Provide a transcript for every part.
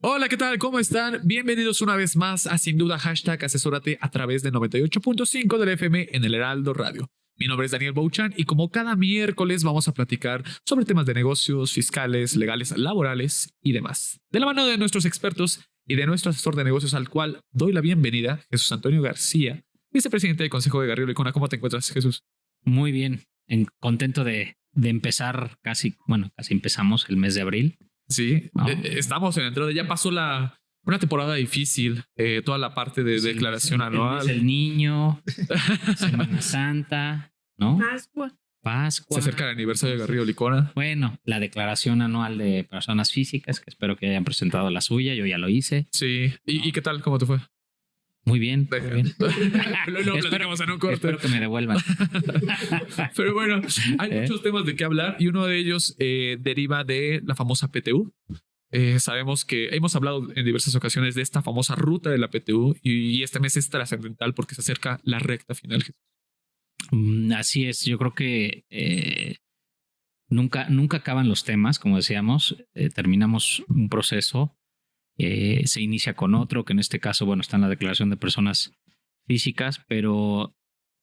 Hola, ¿qué tal? ¿Cómo están? Bienvenidos una vez más a Sin Duda Hashtag Asesórate a través de 98.5 del FM en el Heraldo Radio. Mi nombre es Daniel Bouchan y como cada miércoles vamos a platicar sobre temas de negocios, fiscales, legales, laborales y demás. De la mano de nuestros expertos y de nuestro asesor de negocios al cual doy la bienvenida, Jesús Antonio García, vicepresidente del Consejo de Garrido Licona. ¿Cómo te encuentras, Jesús? Muy bien, contento de empezar casi empezamos el mes de abril. Sí, estamos en la entrada, ya pasó una temporada difícil, toda la parte de declaración anual. El niño, Semana Santa, ¿no? Pascua. Se acerca el aniversario de Garrido Licona. Bueno, la declaración anual de personas físicas, que espero que hayan presentado la suya, yo ya lo hice. Sí, ¿y qué tal? ¿Cómo te fue? Muy bien, muy bien. Lo platicamos en un corte. Espero que me devuelvan. Pero bueno, hay muchos temas de qué hablar y uno de ellos deriva de la famosa PTU. Sabemos que hemos hablado en diversas ocasiones de esta famosa ruta de la PTU y este mes es trascendental porque se acerca la recta final. Así es, yo creo que nunca acaban los temas, como decíamos, terminamos un proceso. Se inicia con otro, que en este caso, bueno, está en la declaración de personas físicas, pero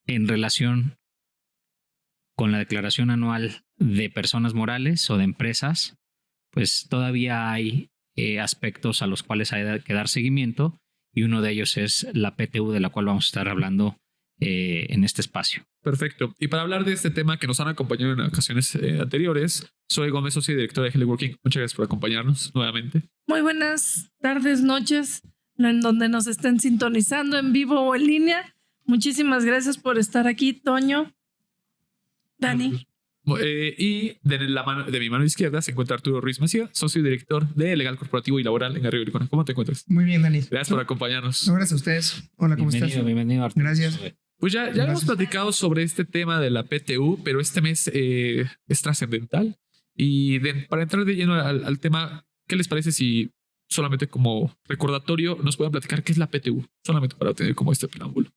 en relación con la declaración anual de personas morales o de empresas, pues todavía hay aspectos a los cuales hay que dar seguimiento y uno de ellos es la PTU, de la cual vamos a estar hablando en este espacio. Perfecto. Y para hablar de este tema que nos han acompañado en ocasiones anteriores, soy Gómez, socio y director de Heliworking. Muchas gracias por acompañarnos nuevamente. Muy buenas tardes, noches, en donde nos estén sintonizando en vivo o en línea. Muchísimas gracias por estar aquí, Toño, Dani. Y de mi mano izquierda se encuentra Arturo Ruiz Macía, socio y director de Legal Corporativo y Laboral en Garrido Licona. ¿Cómo te encuentras? Muy bien, Dani. Gracias por acompañarnos. No, gracias a ustedes. Hola, ¿cómo estás? Bienvenido, Arturo. Gracias. Pues ya hemos platicado sobre este tema de la PTU, pero este mes es trascendental. Y para entrar de lleno al tema, ¿qué les parece si solamente como recordatorio nos pueden platicar qué es la PTU? Solamente para tener como este preámbulo.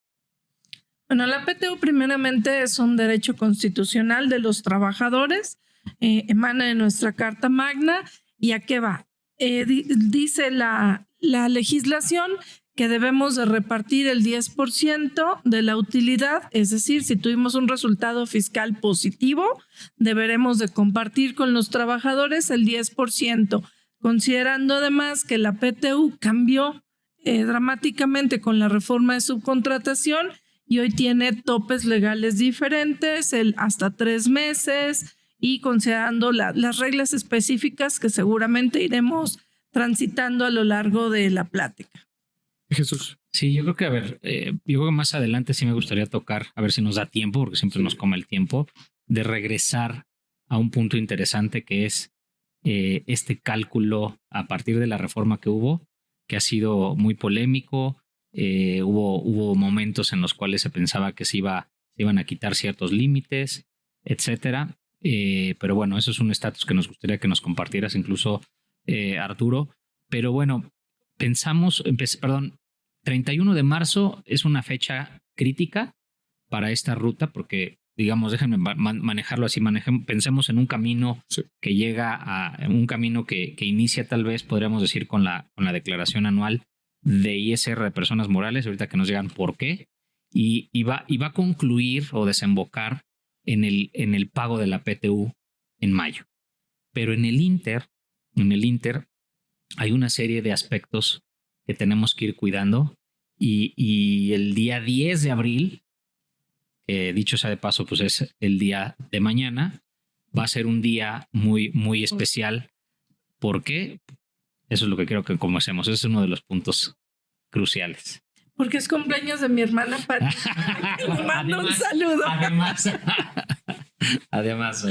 Bueno, la PTU primeramente es un derecho constitucional de los trabajadores, emana de nuestra Carta Magna. ¿Y a qué va? Dice la legislación que debemos de repartir el 10% de la utilidad, es decir, si tuvimos un resultado fiscal positivo, deberemos de compartir con los trabajadores el 10%, considerando además que la PTU cambió dramáticamente con la reforma de subcontratación y hoy tiene topes legales diferentes, hasta 3 meses, y considerando las reglas específicas que seguramente iremos transitando a lo largo de la plática. Jesús. Sí, yo creo que, yo creo que más adelante sí me gustaría tocar, a ver si nos da tiempo, porque siempre nos come el tiempo, de regresar a un punto interesante que es este cálculo a partir de la reforma que hubo, que ha sido muy polémico. Hubo momentos en los cuales se pensaba que se iban a quitar ciertos límites, etcétera. Pero bueno, eso es un estatus que nos gustaría que nos compartieras incluso, Arturo. Pero bueno, 31 de marzo es una fecha crítica para esta ruta porque, digamos, déjenme manejarlo así, pensemos en un camino que llega a un camino que inicia tal vez, podríamos decir, con la declaración anual de ISR de personas morales, ahorita que nos digan por qué, y va a concluir o desembocar en el pago de la PTU en mayo. Pero en el Inter hay una serie de aspectos que tenemos que ir cuidando y el día 10 de abril, dicho sea de paso, pues es el día de mañana, va a ser un día muy, muy especial. ¿Por qué? Eso es lo que quiero que conocemos. Ese es uno de los puntos cruciales. Porque es cumpleaños de mi hermana Pati. Le mando un saludo. Además.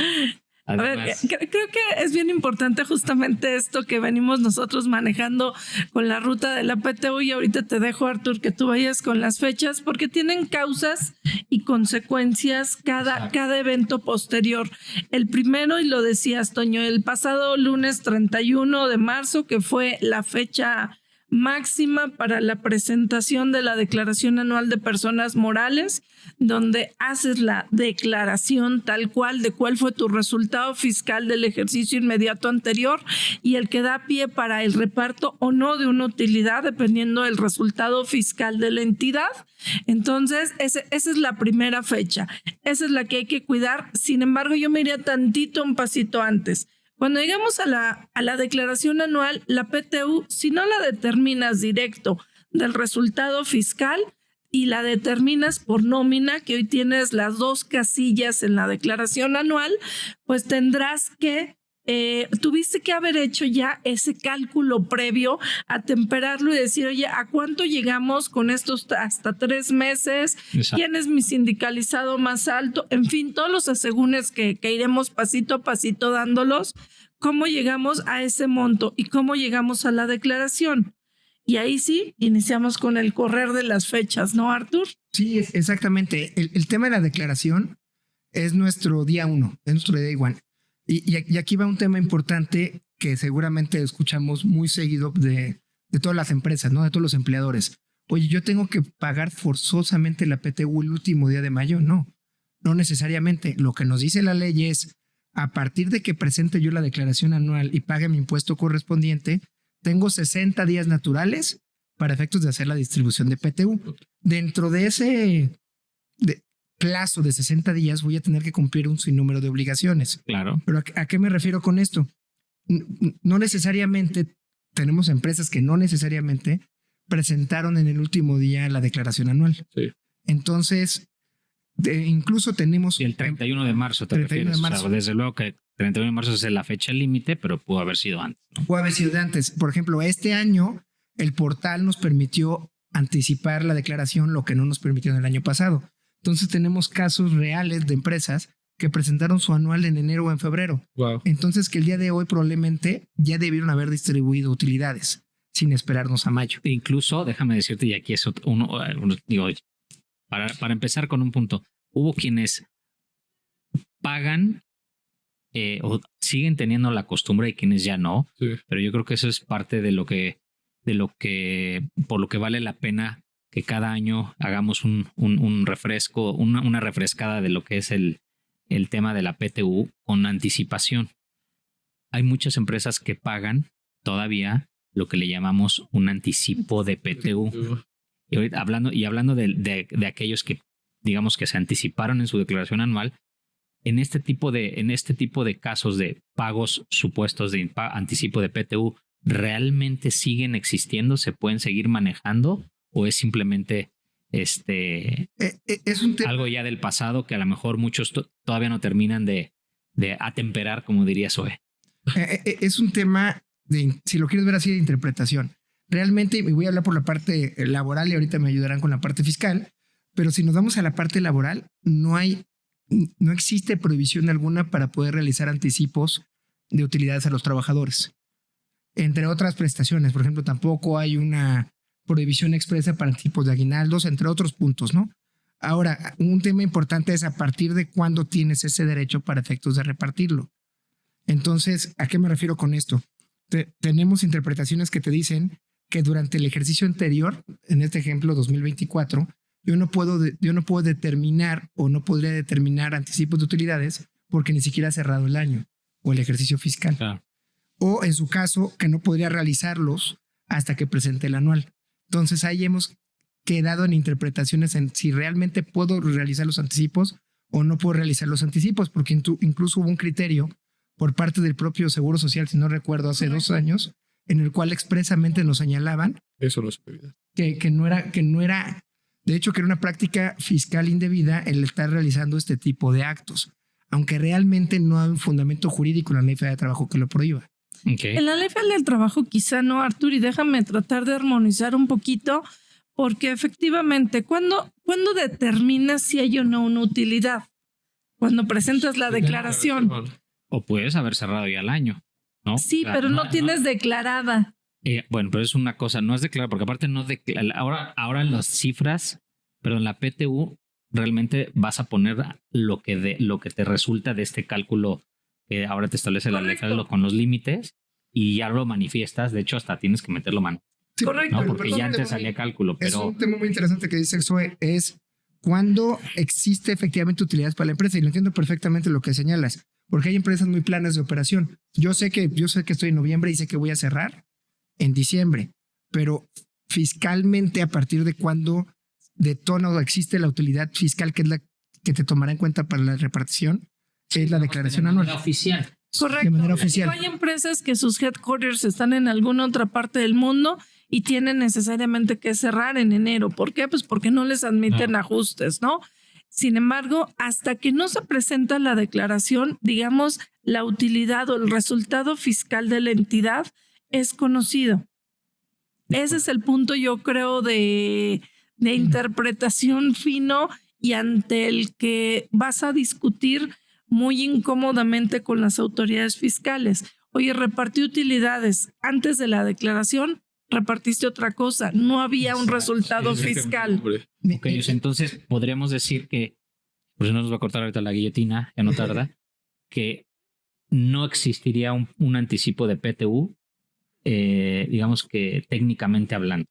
A ver, creo que es bien importante justamente esto que venimos nosotros manejando con la ruta de la PTU, y ahorita te dejo, Artur, que tú vayas con las fechas, porque tienen causas y consecuencias cada evento posterior. El primero, y lo decías, Toño, el pasado lunes 31 de marzo, que fue la fecha máxima para la presentación de la declaración anual de personas morales, donde haces la declaración tal cual de cuál fue tu resultado fiscal del ejercicio inmediato anterior y el que da pie para el reparto o no de una utilidad dependiendo del resultado fiscal de la entidad. Entonces, esa es la primera fecha. Esa es la que hay que cuidar. Sin embargo, yo me iría tantito un pasito antes. Cuando llegamos a la declaración anual, la PTU, si no la determinas directo del resultado fiscal y la determinas por nómina, que hoy tienes las 2 casillas en la declaración anual, pues tendrás que tuviste que haber hecho ya ese cálculo previo, atemperarlo y decir, oye, ¿a cuánto llegamos con estos hasta 3 meses? Exacto. ¿Quién es mi sindicalizado más alto? En fin, todos los asegúnes que iremos pasito a pasito dándolos, cómo llegamos a ese monto y cómo llegamos a la declaración. Y ahí sí, iniciamos con el correr de las fechas, ¿no, Artur? Sí, exactamente. El tema de la declaración es nuestro día 1, es nuestro day 1. Y aquí va un tema importante que seguramente escuchamos muy seguido de todas las empresas, ¿no? De todos los empleadores. Oye, yo tengo que pagar forzosamente la PTU el último día de mayo. No necesariamente. Lo que nos dice la ley es, a partir de que presente yo la declaración anual y pague mi impuesto correspondiente, tengo 60 días naturales para efectos de hacer la distribución de PTU. Dentro de ese plazo de 60 días voy a tener que cumplir un sinnúmero de obligaciones. Claro. Pero ¿a qué me refiero con esto? No necesariamente, tenemos empresas que no necesariamente presentaron en el último día la declaración anual. Sí. Entonces, incluso tenemos... Y el 31 de marzo te 31 refieres. De marzo. O sea, desde luego que 31 de marzo es la fecha límite, pero pudo haber sido antes, ¿no? Pudo haber sido de antes. Por ejemplo, este año el portal nos permitió anticipar la declaración, lo que no nos permitió en el año pasado. Entonces tenemos casos reales de empresas que presentaron su anual en enero o en febrero. Wow. Entonces que el día de hoy probablemente ya debieron haber distribuido utilidades sin esperarnos a mayo. E incluso, déjame decirte, y aquí es digo, para empezar con un punto, hubo quienes pagan o siguen teniendo la costumbre y quienes ya no, sí. Pero yo creo que eso es parte de lo que por lo que vale la pena que cada año hagamos un refresco, una refrescada de lo que es el tema de la PTU con anticipación. Hay muchas empresas que pagan todavía lo que le llamamos un anticipo de PTU. Y ahorita hablando de aquellos que, digamos, que se anticiparon en su declaración anual, en este tipo de casos de pagos supuestos de anticipo de PTU, ¿realmente siguen existiendo? ¿Se pueden seguir manejando? ¿O es simplemente es un algo ya del pasado que a lo mejor muchos todavía no terminan de atemperar, como diría Zoe? Es un tema, si lo quieres ver así, de interpretación. Realmente, me voy a hablar por la parte laboral y ahorita me ayudarán con la parte fiscal, pero si nos vamos a la parte laboral, no existe prohibición alguna para poder realizar anticipos de utilidades a los trabajadores. Entre otras prestaciones, por ejemplo, tampoco hay una prohibición expresa para tipos de aguinaldos, entre otros puntos, ¿no? Ahora, un tema importante es a partir de cuándo tienes ese derecho para efectos de repartirlo. Entonces, ¿a qué me refiero con esto? Tenemos interpretaciones que te dicen que durante el ejercicio anterior, en este ejemplo 2024, yo no puedo determinar o no podría determinar anticipos de utilidades porque ni siquiera ha cerrado el año o el ejercicio fiscal. Claro. O en su caso, que no podría realizarlos hasta que presente el anual. Entonces ahí hemos quedado en interpretaciones en si realmente puedo realizar los anticipos o no puedo realizar los anticipos, porque incluso hubo un criterio por parte del propio Seguro Social, si no recuerdo, hace 2 años, en el cual expresamente nos señalaban eso no es prioridad. Que no era, de hecho, que era una práctica fiscal indebida el estar realizando este tipo de actos, aunque realmente no hay un fundamento jurídico en la Ley Federal de Trabajo que lo prohíba. Okay. En la Ley Federal del Trabajo quizá no, Artur, y déjame tratar de armonizar un poquito, porque efectivamente, ¿cuándo determinas si hay o no una utilidad? Cuando presentas la declaración. O puedes haber cerrado ya el año, ¿no? Sí, pero no tienes declarada. Bueno, pero es una cosa, no es declarada, porque aparte no ahora las cifras, pero en la PTU realmente vas a poner lo que te resulta de este cálculo que ahora te establece la ley con los límites y ya lo manifiestas. De hecho, hasta tienes que meterlo mano. Sí, Correcto. ¿no? Porque pero ya es un antes tema salía cálculo, Es pero un tema muy interesante que dice Zoe, es cuando existe efectivamente utilidad para la empresa. Y lo entiendo perfectamente lo que señalas, porque hay empresas muy planas de operación. Yo sé que estoy en noviembre y sé que voy a cerrar en diciembre, pero fiscalmente, a partir de cuándo detona o existe la utilidad fiscal, que es la que te tomará en cuenta para la repartición, es la declaración de manera anual. oficial. Correcto. De manera oficial. Hay empresas que sus headquarters están en alguna otra parte del mundo y tienen necesariamente que cerrar en enero. ¿Por qué? Pues porque no les admiten ajustes, ¿no? Sin embargo, hasta que no se presenta la declaración, digamos, la utilidad o el resultado fiscal de la entidad es conocido. Ese es el punto, yo creo, de interpretación fino y ante el que vas a discutir muy incómodamente con las autoridades fiscales. Oye, repartí utilidades antes de la declaración, repartiste otra cosa, no había un resultado fiscal. Ok, entonces podríamos decir que, pues no nos va a cortar ahorita la guillotina, ya no tarda, que no existiría un anticipo de PTU, digamos que técnicamente hablando,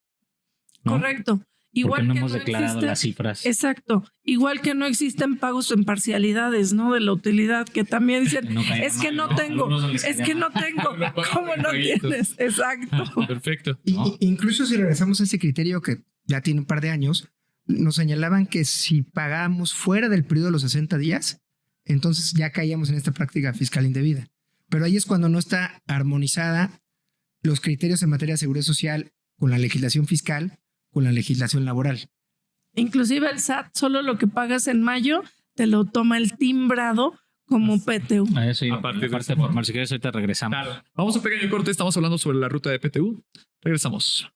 ¿no? Correcto. Porque Igual no que hemos declarado las cifras. Exacto. Igual que no existen pagos en parcialidades, ¿no? De la utilidad, que también dicen, No caería es que mal, no tengo, Algunos no les es caería que mal. no tengo. ¿Cómo no tienes? Exacto. Perfecto. Incluso si regresamos a ese criterio que ya tiene un par de años, nos señalaban que si pagábamos fuera del periodo de los 60 días, entonces ya caíamos en esta práctica fiscal indebida. Pero ahí es cuando no está armonizada los criterios en materia de seguridad social con la legislación fiscal, con la legislación laboral. Inclusive el SAT, solo lo que pagas en mayo, te lo toma el timbrado como PTU. A eso iba. A partir de Aparte, ese momento. si quieres, ahorita regresamos. Claro. Vamos a un pequeño corte. Estamos hablando sobre la ruta de PTU. Regresamos.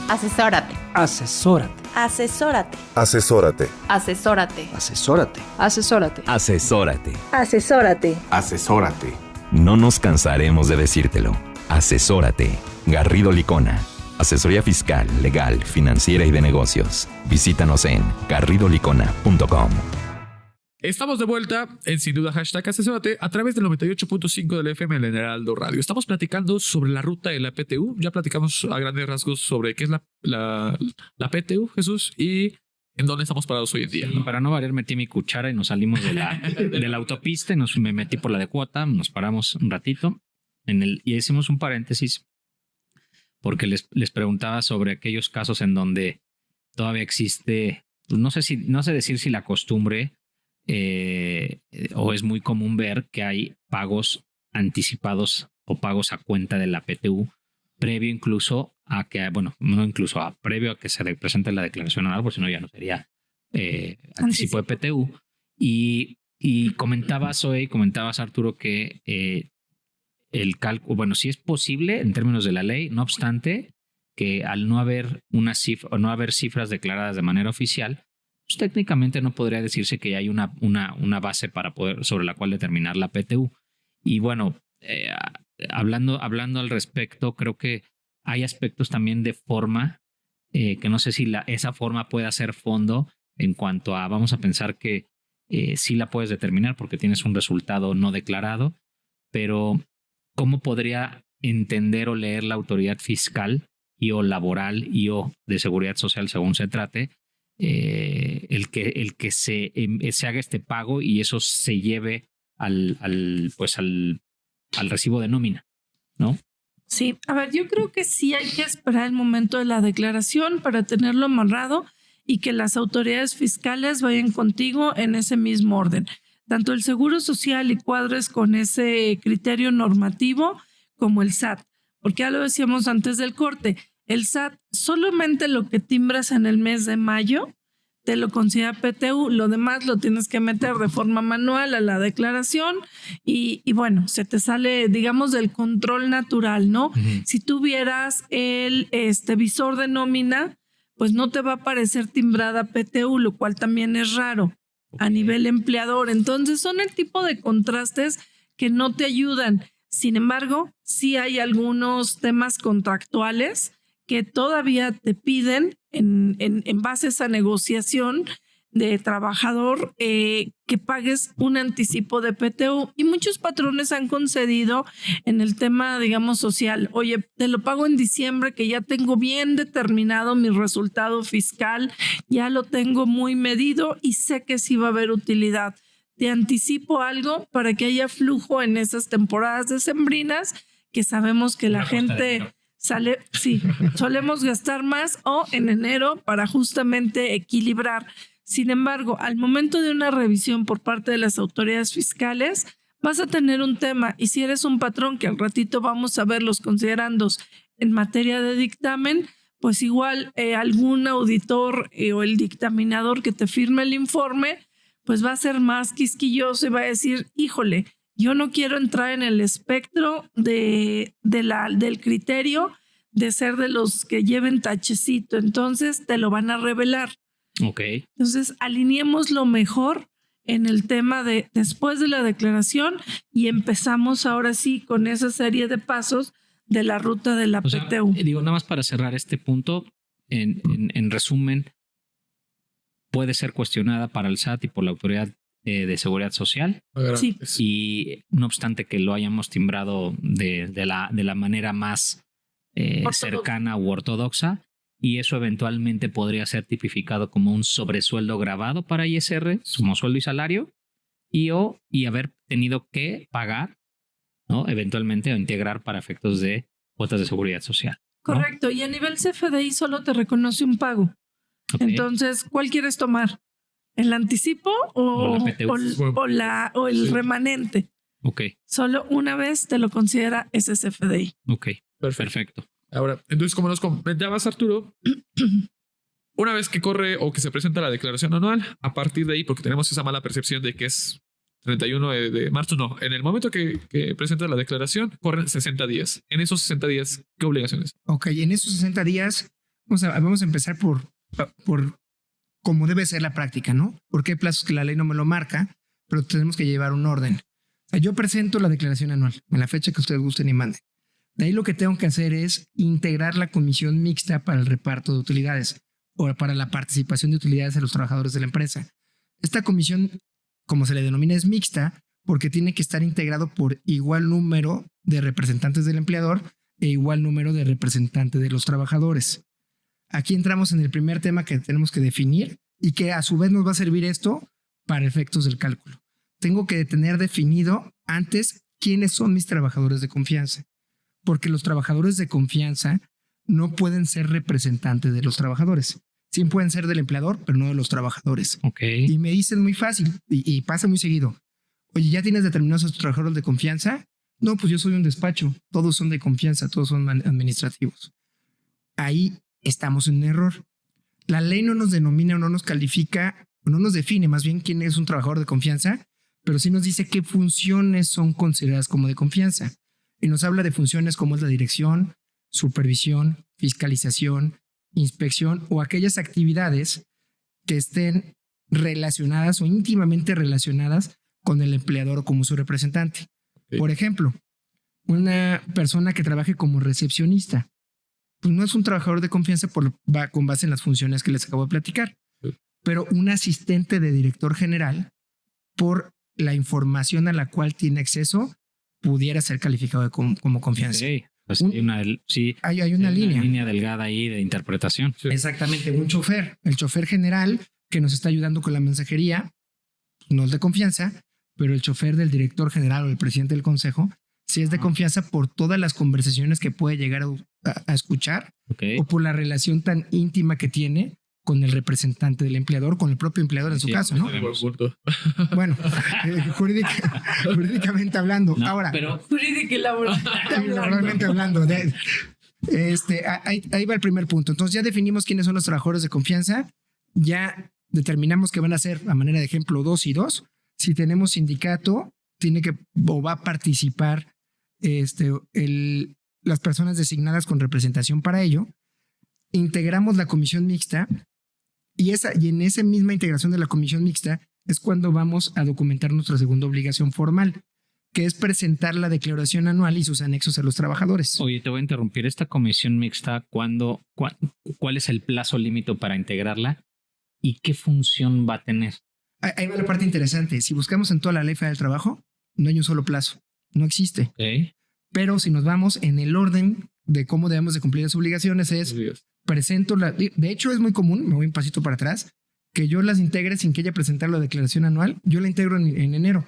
Asesórate. Asesórate. Asesórate. Asesórate. Asesórate. Asesórate. Asesórate. Asesórate. Asesórate. Asesórate. No nos cansaremos de decírtelo. Asesórate. Garrido Licona. Asesoría fiscal, legal, financiera y de negocios. Visítanos en garridolicona.com. Estamos de vuelta en Sin Duda Hashtag Asesórate a través del 98.5 del FM en el Heraldo Radio. Estamos platicando sobre la ruta de la PTU. Ya platicamos a grandes rasgos sobre qué es la PTU, Jesús, y en dónde estamos parados hoy en día. Sí, para no variar, metí mi cuchara y nos salimos de la autopista y me metí por la de cuota, nos paramos un ratito y hicimos un paréntesis porque les preguntaba sobre aquellos casos en donde todavía existe, no sé decir si la costumbre o es muy común ver que hay pagos anticipados o pagos a cuenta de la PTU previo incluso a que, bueno, no incluso a previo a que se presente la declaración anual, porque si no ya no sería anticipo de PTU. Y comentabas Arturo, que el cálculo, bueno, sí es posible en términos de la ley, no obstante que al no haber una cifra o no haber cifras declaradas de manera oficial, pues técnicamente no podría decirse que hay una base para poder, sobre la cual determinar la PTU. Y bueno, hablando al respecto, creo que hay aspectos también de forma que no sé si esa forma puede ser fondo en cuanto a, vamos a pensar que sí la puedes determinar porque tienes un resultado no declarado, pero ¿cómo podría entender o leer la autoridad fiscal y o laboral y o de seguridad social según se trate el que se haga este pago y eso se lleve al recibo de nómina, ¿no? Sí, a ver, yo creo que sí hay que esperar el momento de la declaración para tenerlo amarrado y que las autoridades fiscales vayan contigo en ese mismo orden. Tanto el Seguro Social y cuadres con ese criterio normativo como el SAT, porque ya lo decíamos antes del corte, el SAT solamente lo que timbras en el mes de mayo te lo considera PTU, lo demás lo tienes que meter de forma manual a la declaración y bueno, se te sale, digamos, del control natural, ¿no? Uh-huh. Si tuvieras el visor de nómina, pues no te va a aparecer timbrada PTU, lo cual también es raro a nivel empleador. Entonces son el tipo de contrastes que no te ayudan. Sin embargo, sí hay algunos temas contractuales que todavía te piden en base a esa negociación trabajador que pagues un anticipo de PTU, y muchos patrones han concedido en el tema, digamos, social. Oye, te lo pago en diciembre, que ya tengo bien determinado mi resultado fiscal, ya lo tengo muy medido y sé que sí va a haber utilidad. Te anticipo algo para que haya flujo en esas temporadas decembrinas, que sabemos que la gente sale, sí, solemos gastar más, o en enero para justamente equilibrar. Sin embargo, al momento de una revisión por parte de las autoridades fiscales, vas a tener un tema, y si eres un patrón, que al ratito vamos a ver los considerandos en materia de dictamen, pues igual algún auditor o el dictaminador que te firme el informe, pues va a ser más quisquilloso y va a decir, híjole, yo no quiero entrar en el espectro del criterio de ser de los que lleven tachecito, entonces te lo van a revelar. Ok. Entonces, alineemos lo mejor en el tema de después de la declaración, y empezamos ahora sí con esa serie de pasos de la ruta de la PTU. Nada más para cerrar este punto, en resumen, puede ser cuestionada para el SAT y por la Autoridad de Seguridad Social. Sí. Y no obstante que lo hayamos timbrado de la manera más cercana u ortodoxa, y eso eventualmente podría ser tipificado como un sobresueldo gravado para ISR, como sueldo y salario, y haber tenido que pagar, ¿no? Eventualmente, o integrar para efectos de cuotas de seguridad social, ¿no? Correcto. Y a nivel CFDI solo te reconoce un pago. Okay. Entonces, ¿cuál quieres tomar? ¿El anticipo o el remanente? Ok. Solo una vez te lo considera ese CFDI. Ok. Perfecto. Ahora, entonces, como nos comentabas, Arturo, una vez que corre o que se presenta la declaración anual, a partir de ahí, porque tenemos esa mala percepción de que es 31 de marzo, no, en el momento que presenta la declaración, corren 60 días. En esos 60 días, ¿qué obligaciones? Ok, en esos 60 días, vamos a empezar por cómo debe ser la práctica, ¿no? Porque hay plazos que la ley no me lo marca, pero tenemos que llevar un orden. O sea, yo presento la declaración anual en la fecha que ustedes gusten y manden. De ahí lo que tengo que hacer es integrar la comisión mixta para el reparto de utilidades o para la participación de utilidades a los trabajadores de la empresa. Esta comisión, como se le denomina, es mixta porque tiene que estar integrado por igual número de representantes del empleador e igual número de representantes de los trabajadores. Aquí entramos en el primer tema que tenemos que definir y que a su vez nos va a servir esto para efectos del cálculo. Tengo que tener definido antes quiénes son mis trabajadores de confianza, porque los trabajadores de confianza no pueden ser representantes de los trabajadores. Sí pueden ser del empleador, pero no de los trabajadores. Okay. Y me dicen muy fácil y pasa muy seguido. Oye, ¿ya tienes determinados a tus trabajadores de confianza? No, pues yo soy un despacho. Todos son de confianza, todos son administrativos. Ahí estamos en un error. La ley no nos denomina o no nos califica, o no nos define más bien quién es un trabajador de confianza, pero sí nos dice qué funciones son consideradas como de confianza. Y nos habla de funciones como es la dirección, supervisión, fiscalización, inspección o aquellas actividades que estén relacionadas o íntimamente relacionadas con el empleador o como su representante. Sí. Por ejemplo, una persona que trabaje como recepcionista, pues no es un trabajador de confianza con base en las funciones que les acabo de platicar, sí. Pero un asistente de director general, por la información a la cual tiene acceso, pudiera ser calificado como confianza. Sí, pues hay una línea delgada ahí de interpretación. Sí. Exactamente, un chofer. El chofer general que nos está ayudando con la mensajería no es de confianza, pero el chofer del director general o el presidente del consejo sí es de confianza por todas las conversaciones que puede llegar a escuchar, okay, o por la relación tan íntima que tiene con el representante del empleador, con el propio empleador en su caso, ¿no? Bueno, jurídicamente hablando. No, ahora, pero jurídica y laboralmente hablando. Ahí va el primer punto. Entonces ya definimos quiénes son los trabajadores de confianza, ya determinamos que van a ser, a manera de ejemplo, 2 y 2. Si tenemos sindicato, tiene que o va a participar las personas designadas con representación para ello. Integramos la comisión mixta y en esa misma integración de la comisión mixta es cuando vamos a documentar nuestra segunda obligación formal, que es presentar la declaración anual y sus anexos a los trabajadores. Oye, te voy a interrumpir. ¿Esta comisión mixta cuál es el plazo límite para integrarla? ¿Y qué función va a tener? Ahí va la parte interesante. Si buscamos en toda la Ley Federal del Trabajo, no hay un solo plazo. No existe. Okay. Pero si nos vamos en el orden de cómo debemos de cumplir las obligaciones es presento de hecho es muy común, me voy un pasito para atrás, que yo las integre sin que ella presentar la declaración anual. Yo la integro en enero.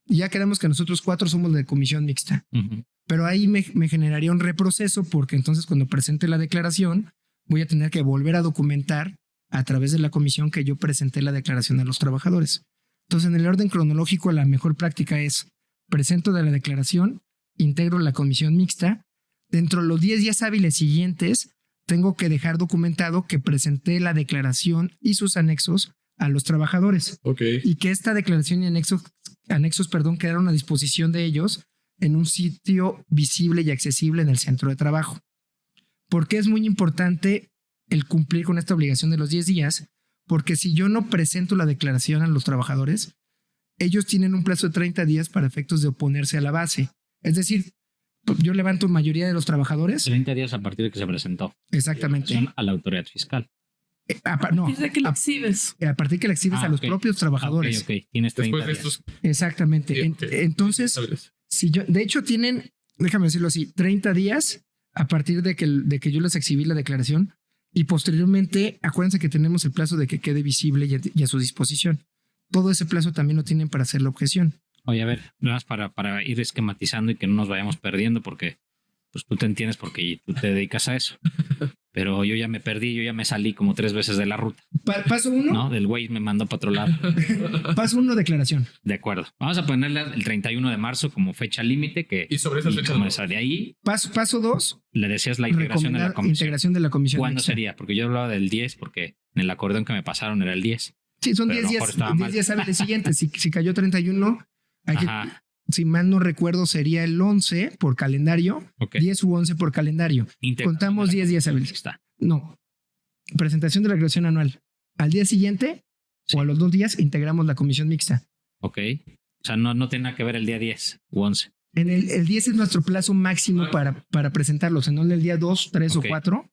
Y ya quedamos que nosotros 4 somos de comisión mixta. Uh-huh. Pero ahí me generaría un reproceso porque entonces cuando presente la declaración voy a tener que volver a documentar a través de la comisión que yo presenté la declaración a los trabajadores. Entonces, en el orden cronológico, la mejor práctica es presento de la declaración, integro la comisión mixta. Dentro de los 10 días hábiles siguientes, tengo que dejar documentado que presenté la declaración y sus anexos a los trabajadores. Okay. Y que esta declaración y anexos quedaron a disposición de ellos en un sitio visible y accesible en el centro de trabajo. ¿Por qué es muy importante el cumplir con esta obligación de los 10 días? Porque si yo no presento la declaración a los trabajadores, ellos tienen un plazo de 30 días para efectos de oponerse a la base. Es decir, yo levanto mayoría de los trabajadores. 30 días a partir de que se presentó. Exactamente. A la autoridad fiscal. No, a partir de que la exhibes. A partir de que la exhibes a los propios trabajadores. Ok. Tienes 30 días. Exactamente. Entonces, si yo, de hecho tienen, déjame decirlo así, 30 días a partir de que yo les exhibí la declaración. Y posteriormente, acuérdense que tenemos el plazo de que quede visible y a su disposición. Todo ese plazo también lo tienen para hacer la objeción. Oye, a ver, nada más para ir esquematizando y que no nos vayamos perdiendo, porque pues tú te entiendes porque tú te dedicas a eso. Pero yo ya me perdí, yo ya me salí como 3 veces de la ruta. Paso 1. No, del güey me mandó para otro lado. Paso 1, declaración. De acuerdo. Vamos a ponerle el 31 de marzo como fecha límite. Y sobre esa fecha. De ahí. Paso 2. Le decías la integración de la comisión. Integración de la comisión. ¿Cuándo sería? Porque yo hablaba del 10 porque en el acordeón que me pasaron era el 10. Sí, son 10 días hábiles siguientes. Si cayó 31, hay que, si mal no recuerdo, sería el 11 por calendario. Okay. 10 u 11 por calendario. Contamos 10 días hábiles. No. Presentación de la declaración anual. Al día siguiente o a los 2 días integramos la comisión mixta. Ok. O sea, no tiene nada que ver el día 10 u 11. El 10 es nuestro plazo máximo para presentarlos. En el día 2, 3 o 4,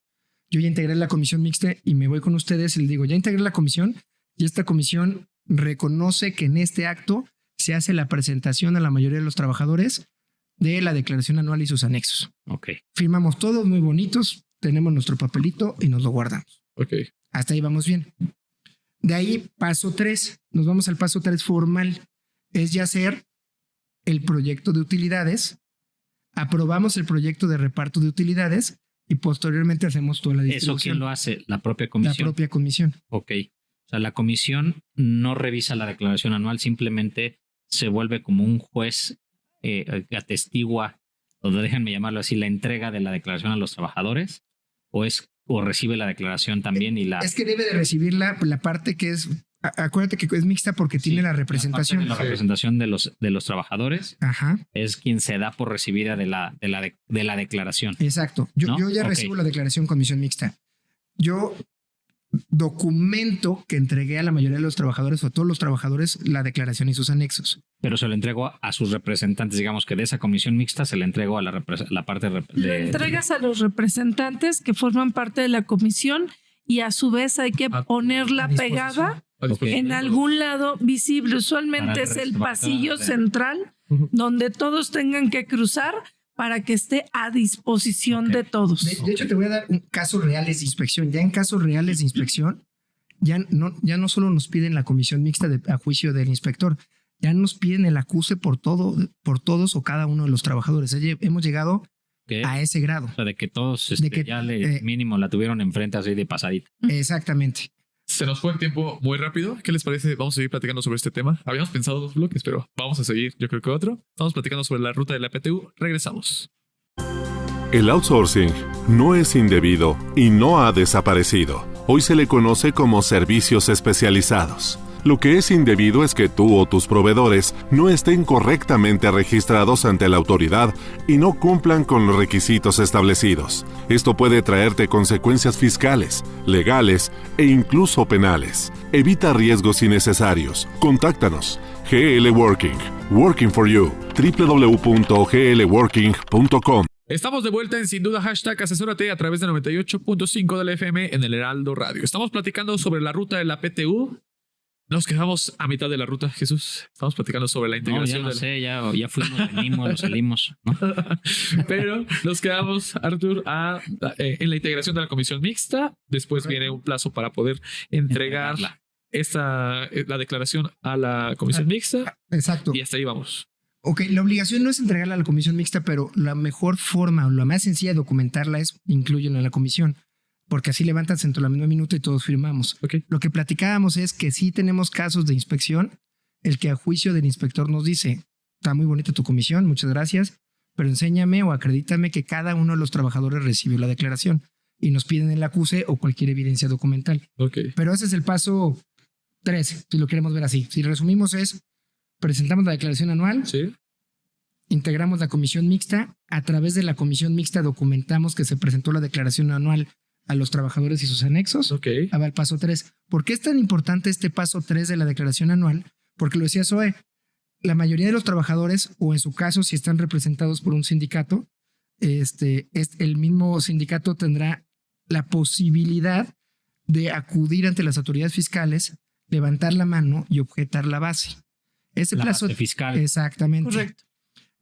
yo ya integré la comisión mixta y me voy con ustedes y les digo, ya integré la comisión y esta comisión reconoce que en este acto se hace la presentación a la mayoría de los trabajadores de la declaración anual y sus anexos. Ok. Firmamos todos muy bonitos, tenemos nuestro papelito y nos lo guardamos. Ok. Hasta ahí vamos bien. De ahí, paso 3. Nos vamos al paso 3 formal. Es ya hacer el proyecto de utilidades. Aprobamos el proyecto de reparto de utilidades y posteriormente hacemos toda la distribución. ¿Eso quién lo hace? ¿La propia comisión? La propia comisión. Ok. O sea, la comisión no revisa la declaración anual, simplemente se vuelve como un juez que atestigua, o déjenme llamarlo así, la entrega de la declaración a los trabajadores, o recibe la declaración también y la... Es que debe de recibir la parte que es... Acuérdate que es mixta porque tiene la representación. La representación de los trabajadores. Ajá. Es quien se da por recibida de la declaración. Exacto. Yo ya recibo la declaración comisión mixta. Yo documento que entregué a la mayoría de los trabajadores o a todos los trabajadores la declaración y sus anexos. Pero se lo entrego a sus representantes, digamos que de esa comisión mixta se le entregó a la parte de... Lo entregas a los representantes que forman parte de la comisión y a su vez hay que ponerla pegada en algún lado visible. Usualmente es el pasillo central donde todos tengan que cruzar para que esté a disposición de todos. De hecho, te voy a dar casos reales de inspección. Ya en casos reales de inspección, ya no solo nos piden la comisión mixta a juicio del inspector, ya nos piden el acuse por todos o cada uno de los trabajadores. Hemos llegado a ese grado. O sea, de que todos ya mínimo la tuvieron enfrente así de pasadita. Exactamente. Se nos fue el tiempo muy rápido. ¿Qué les parece? Vamos a seguir platicando sobre este tema. Habíamos pensado 2 bloques, pero vamos a seguir, yo creo que otro. Estamos platicando sobre la ruta de la PTU. Regresamos. El outsourcing no es indebido y no ha desaparecido. Hoy se le conoce como servicios especializados. Lo que es indebido es que tú o tus proveedores no estén correctamente registrados ante la autoridad y no cumplan con los requisitos establecidos. Esto puede traerte consecuencias fiscales, legales e incluso penales. Evita riesgos innecesarios. Contáctanos. GL Working. Working for you. www.glworking.com. Estamos de vuelta en Sin Duda Hashtag Asesórate a través de 98.5 de la FM en el Heraldo Radio. Estamos platicando sobre la ruta de la PTU. Nos quedamos a mitad de la ruta, Jesús. Estamos platicando sobre la integración. Ya fuimos, venimos, salimos, ¿no? Pero nos quedamos, Artur, en la integración de la comisión mixta. Después viene un plazo para poder entregar la declaración a la comisión mixta. Exacto. Y hasta ahí vamos. Ok, la obligación no es entregarla a la comisión mixta, pero la mejor forma o la más sencilla de documentarla es incluyenla en la comisión, porque así levantas en la misma minuta y todos firmamos. Okay. Lo que platicábamos es que sí tenemos casos de inspección, el que a juicio del inspector nos dice, está muy bonita tu comisión, muchas gracias, pero enséñame o acredítame que cada uno de los trabajadores recibió la declaración y nos piden el acuse o cualquier evidencia documental. Okay. Pero ese es el paso 3, si lo queremos ver así. Si resumimos es, presentamos la declaración anual, sí, integramos la comisión mixta, a través de la comisión mixta documentamos que se presentó la declaración anual a los trabajadores y sus anexos. Okay. A ver, paso 3. ¿Por qué es tan importante este paso 3 de la declaración anual? Porque lo decía Zoe, la mayoría de los trabajadores, o en su caso, si están representados por un sindicato, el mismo sindicato tendrá la posibilidad de acudir ante las autoridades fiscales, levantar la mano y objetar la base. Ese La plazo base fiscal. Exactamente. Correcto.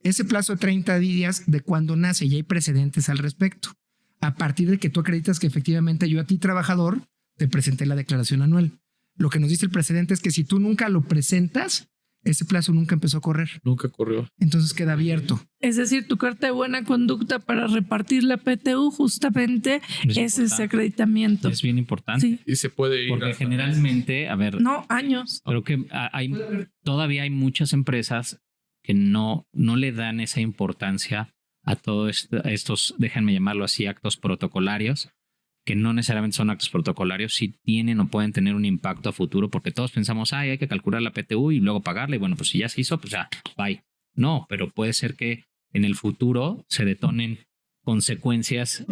Ese plazo de 30 días de cuando nace, y hay precedentes al respecto. A partir de que tú acreditas que efectivamente yo a ti, trabajador, te presenté la declaración anual. Lo que nos dice el precedente es que si tú nunca lo presentas, ese plazo nunca empezó a correr. Nunca corrió. Entonces queda abierto. Es decir, tu carta de buena conducta para repartir la PTU justamente es ese acreditamiento. Es bien importante. Sí. Y se puede ir. Porque generalmente, a ver, No, años. creo que todavía hay muchas empresas que no le dan esa importancia a todos estos, déjenme llamarlo así, actos protocolarios, que no necesariamente son actos protocolarios, si tienen o pueden tener un impacto a futuro, porque todos pensamos, hay que calcular la PTU y luego pagarla, y bueno, pues si ya se hizo, pues ya, bye. No, pero puede ser que en el futuro se detonen consecuencias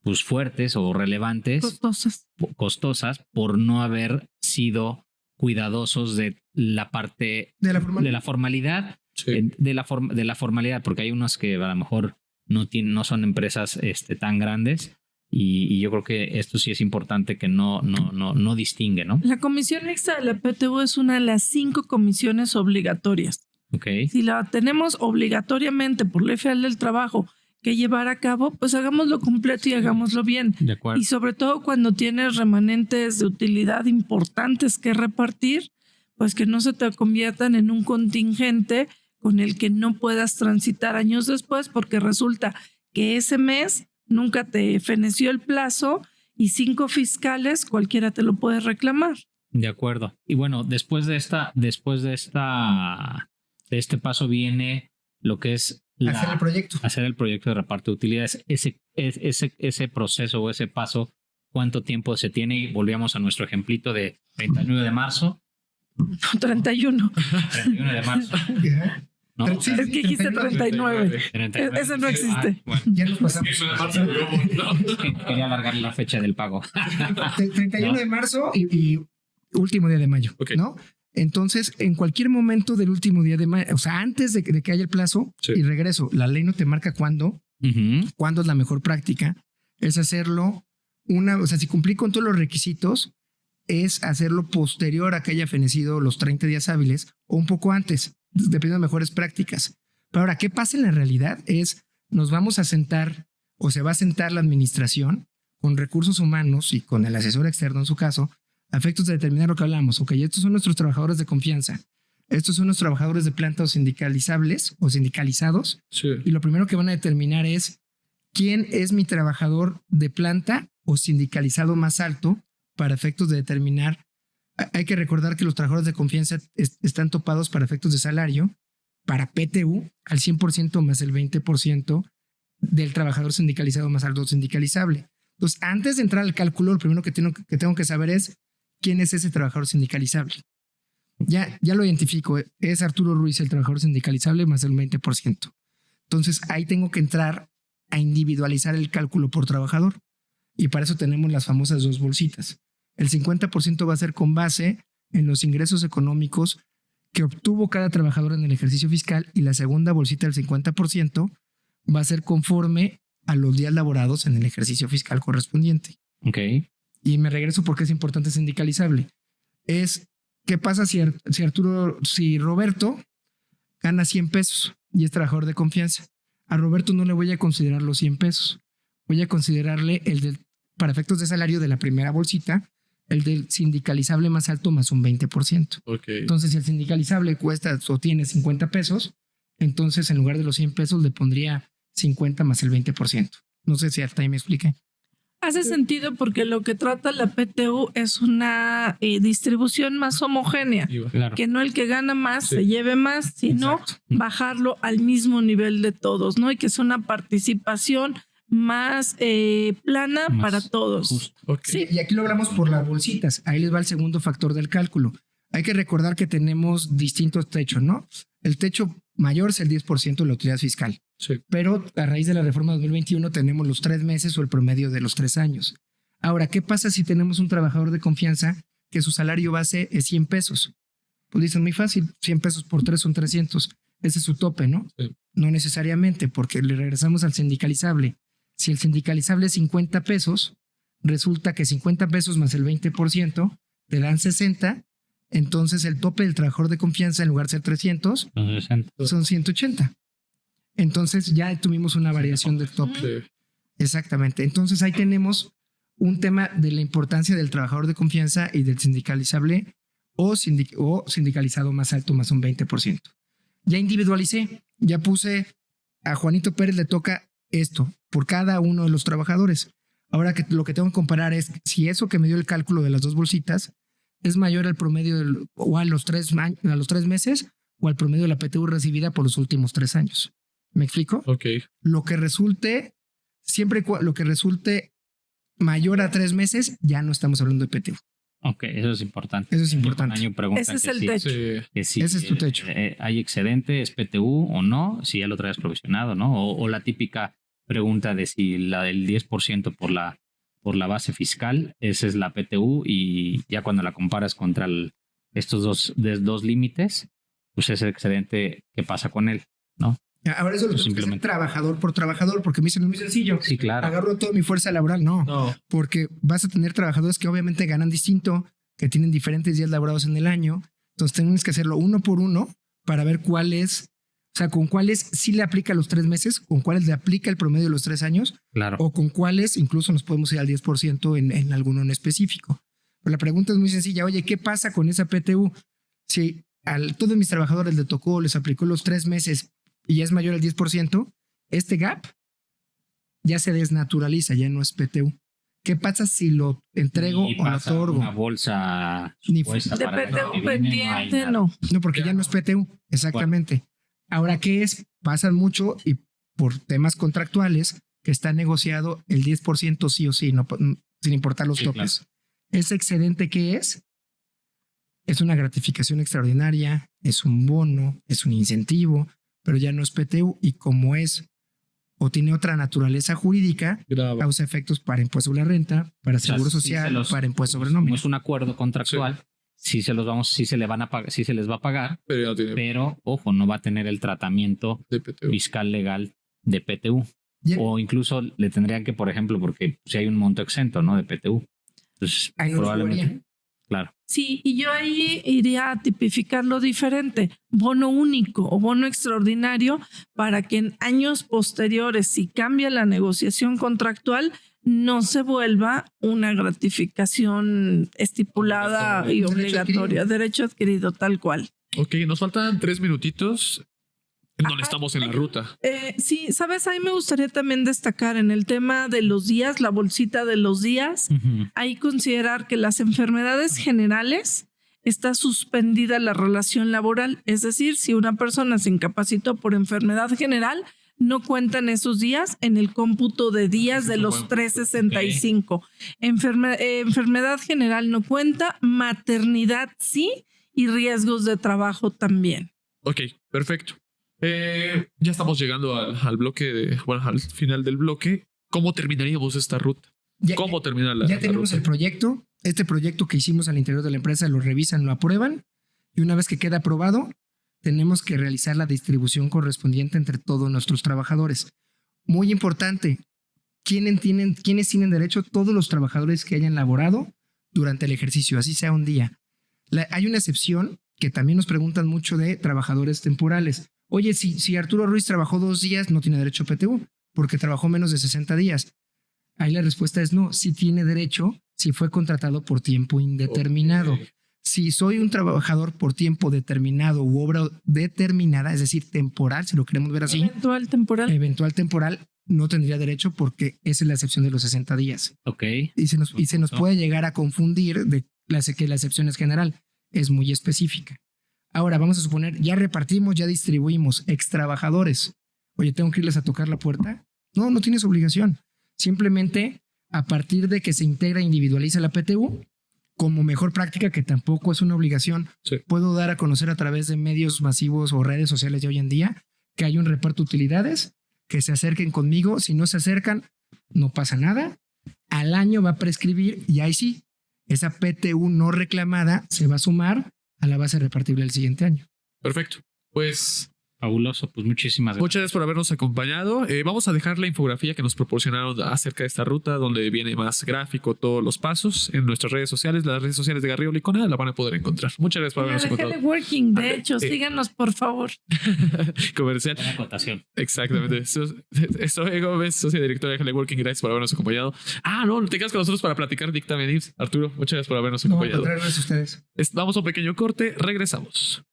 pues fuertes o relevantes, costosas, por no haber sido cuidadosos de la parte De la formalidad. Sí. De la formalidad, porque hay unos que a lo mejor no son empresas tan grandes, y yo creo que esto sí es importante que no distingue, ¿no? La comisión mixta de la PTU es una de las 5 comisiones obligatorias. Okay. Si la tenemos obligatoriamente por Ley Federal del Trabajo que llevar a cabo, pues hagámoslo completo y hagámoslo bien. De acuerdo. Y sobre todo cuando tienes remanentes de utilidad importantes que repartir, pues que no se te conviertan en un contingente con el que no puedas transitar años después, porque resulta que ese mes nunca te feneció el plazo y 5 fiscales cualquiera te lo puede reclamar. De acuerdo. Y bueno, después de este paso viene lo que es hacer el proyecto de reparto de utilidades. Ese proceso o ese paso, ¿cuánto tiempo se tiene? Y volvíamos a nuestro ejemplito de 39 de marzo. 31. 31 de marzo. No, Sí, Es que dijiste 39. 39. Ese no existe. Bueno, Ya nos pasamos. quería alargar la fecha del pago. 31 de marzo y último día de mayo, Okay. ¿no? Entonces, en cualquier momento del último día de mayo, o sea, antes de que haya el plazo, Sí. y regreso, la ley no te marca cuándo es la mejor práctica, es hacerlo o sea, si cumplí con todos los requisitos, es hacerlo posterior a que haya fenecido los 30 días hábiles o un poco antes, dependiendo de mejores prácticas. Pero ahora, ¿qué pasa en la realidad? Nos vamos a sentar o se va a sentar la administración con recursos humanos y con el asesor externo en su caso, a efectos de determinar lo que hablamos. Ok, estos son nuestros trabajadores de confianza. Estos son los trabajadores de planta o sindicalizables o sindicalizados. Sí. Y lo primero que van a determinar es quién es mi trabajador de planta o sindicalizado más alto para efectos de determinar. Hay que recordar que los trabajadores de confianza están topados para efectos de salario, para PTU, al 100% más el 20% del trabajador sindicalizado más alto sindicalizable. Entonces, antes de entrar al cálculo, lo primero que tengo que saber es quién es ese trabajador sindicalizable. Ya lo identifico, es Arturo Ruiz, el trabajador sindicalizable, más el 20%. Entonces, ahí tengo que entrar a individualizar el cálculo por trabajador. Y para eso tenemos las famosas 2 bolsitas. El 50% va a ser con base en los ingresos económicos que obtuvo cada trabajador en el ejercicio fiscal, y la segunda bolsita del 50% va a ser conforme a los días laborados en el ejercicio fiscal correspondiente. Ok. Y me regreso porque es importante sindicalizable. ¿Qué pasa si Roberto gana 100 pesos y es trabajador de confianza? A Roberto no le voy a considerar los 100 pesos. Voy a considerarle para efectos de salario de la primera bolsita, el del sindicalizable más alto más un 20%. Okay. Entonces, si el sindicalizable cuesta o tiene 50 pesos, entonces en lugar de los 100 pesos le pondría 50 más el 20%. No sé si hasta ahí me expliqué. Hace sentido porque lo que trata la PTU es una distribución más homogénea, Claro. que no el que gana más se lleve más, sino Exacto. bajarlo al mismo nivel de todos, ¿no? Y que es una participación más plana Más para todos. justo. Sí. Y aquí lo hablamos por las bolsitas. Ahí les va el segundo factor del cálculo. Hay que recordar que tenemos distintos techos, ¿no? El techo mayor es el 10% de la utilidad fiscal. Sí. Pero a raíz de la reforma 2021 tenemos los 3 meses o el promedio de los 3 años. Ahora, ¿qué pasa si tenemos un trabajador de confianza que su salario base es 100 pesos? Pues dicen muy fácil, 100 pesos por 3 son 300. Ese es su tope, ¿no? Sí. No necesariamente, porque le regresamos al sindicalizable. Si el sindicalizable es 50 pesos, resulta que 50 pesos más el 20% te dan 60. Entonces el tope del trabajador de confianza en lugar de ser 300 son 180. Entonces ya tuvimos una variación del tope. Sí. Exactamente. Entonces ahí tenemos un tema de la importancia del trabajador de confianza y del sindicalizable o sindicalizado más alto más un 20%. Ya individualicé, ya puse a Juanito Pérez le toca esto por cada uno de los trabajadores. Ahora que lo que tengo que comparar es si eso que me dio el cálculo de las dos bolsitas es mayor al promedio o a los 3 meses o al promedio de la PTU recibida por los últimos 3 años. ¿Me explico? Ok. Lo que resulte mayor a 3 meses, ya no estamos hablando de PTU. Ok, eso es importante. Eso es importante. Año pregunta Ese es que el sí, techo. Sí. que sí, Ese es tu techo. ¿Hay excedente? ¿Es PTU o no? Si ya lo traes provisionado, ¿no? O la típica pregunta de si la del 10% por la base fiscal, esa es la PTU, y ya cuando la comparas contra estos dos límites, pues es el excedente que pasa con él, ¿no? Ahora eso lo tenemos que hacer trabajador por trabajador, porque me dicen es muy sencillo. Sí, claro. Agarro toda mi fuerza laboral. No, porque vas a tener trabajadores que obviamente ganan distinto, que tienen diferentes días laborados en el año. Entonces tenemos que hacerlo uno por uno para ver con cuáles sí le aplica los 3 meses, con cuáles le aplica el promedio de los 3 años, Claro. o con cuáles incluso nos podemos ir al 10% en alguno en específico. Pero la pregunta es muy sencilla. Oye, ¿qué pasa con esa PTU? Si a todos mis trabajadores les aplicó los 3 meses y ya es mayor al 10%, este gap ya se desnaturaliza, ya no es PTU. ¿Qué pasa si lo entrego Y o lo pasa otorgo? una bolsa Ni supuesta De para el año PTU que viene, pendiente, nada. no. No, porque ya no es PTU, exactamente. Ahora, ¿qué es? Pasan mucho y por temas contractuales que está negociado el 10% sí o sí, no, sin importar los Sí, topes. claro. ¿Ese excedente qué es? Es una gratificación extraordinaria, es un bono, es un incentivo, pero ya no es PTU, y como es o tiene otra naturaleza jurídica, Grave. causa efectos para impuesto sobre la renta, para O sea, seguro sí social, se los- para impuesto sobre Como nómina. es un acuerdo contractual, sí se les va a pagar, Pero ya no tiene pero ojo, no va a tener el tratamiento de PTU. fiscal legal de PTU. Y- O incluso le tendrían que, por ejemplo, porque si hay un monto exento, ¿no? De PTU. Entonces, Ahí no probablemente, jugaría. claro. Sí, y yo ahí iría a tipificarlo diferente, bono único o bono extraordinario, para que en años posteriores, si cambia la negociación contractual, no se vuelva una gratificación estipulada y Derecho obligatoria, adquirido. derecho adquirido tal cual. Ok, nos faltan 3 minutitos en donde estamos en la ruta. Sí, sabes, ahí me gustaría también destacar en el tema de los días, la bolsita de los días, hay considerar que las enfermedades generales está suspendida la relación laboral. Es decir, si una persona se incapacitó por enfermedad general, no cuentan esos días en el cómputo de días de los 365. Enfermedad general no cuenta, maternidad sí, y riesgos de trabajo también. Ok, perfecto. Ya estamos llegando al bloque, al final del bloque. ¿Cómo terminaríamos esta ruta? Ya- ¿Cómo termina la Ya tenemos ruta? el proyecto. Este proyecto que hicimos al interior de la empresa lo revisan, lo aprueban, y una vez que queda aprobado, tenemos que realizar la distribución correspondiente entre todos nuestros trabajadores. Muy importante, ¿quiénes tienen derecho? Todos los trabajadores que hayan laborado durante el ejercicio, así sea un día. Hay una excepción que también nos preguntan mucho de trabajadores temporales. Oye, si Arturo Ruiz trabajó 2 días, no tiene derecho a PTU porque trabajó menos de 60 días. Ahí la respuesta es no, sí tiene derecho si fue contratado por tiempo indeterminado. Okay. Si soy un trabajador por tiempo determinado u obra determinada, es decir, temporal, si lo queremos ver así. Eventual temporal, no tendría derecho porque esa es la excepción de los 60 días. Ok. Y se nos puede llegar a confundir de que la excepción es general, es muy específica. Ahora vamos a suponer, ya repartimos, ya distribuimos, extrabajadores. Oye, ¿tengo que irles a tocar la puerta? No tienes obligación. Simplemente a partir de que se integra e individualiza la PTU, como mejor práctica, que tampoco es una obligación, sí, puedo dar a conocer a través de medios masivos o redes sociales de hoy en día que hay un reparto de utilidades, que se acerquen conmigo. Si no se acercan, no pasa nada. Al año va a prescribir y ahí sí, esa PTU no reclamada se va a sumar a la base repartible del siguiente año. Perfecto. Pues fabuloso, pues muchísimas gracias. Muchas gracias por habernos acompañado. Vamos a dejar la infografía que nos proporcionaron acerca de esta ruta, donde viene más gráfico todos los pasos en nuestras redes sociales. Las redes sociales de Garrido Licona la van a poder encontrar. Muchas gracias por habernos acompañado. Teleworking, de hecho, síganos por favor. Comercial. Una acotación. Exactamente. Soy Gómez, socio director de Teleworking. Gracias por habernos acompañado. No, te quedas con nosotros para platicar dictamen IMSS. Arturo, muchas gracias por habernos acompañado. Gracias a ustedes. Vamos a un pequeño corte, regresamos.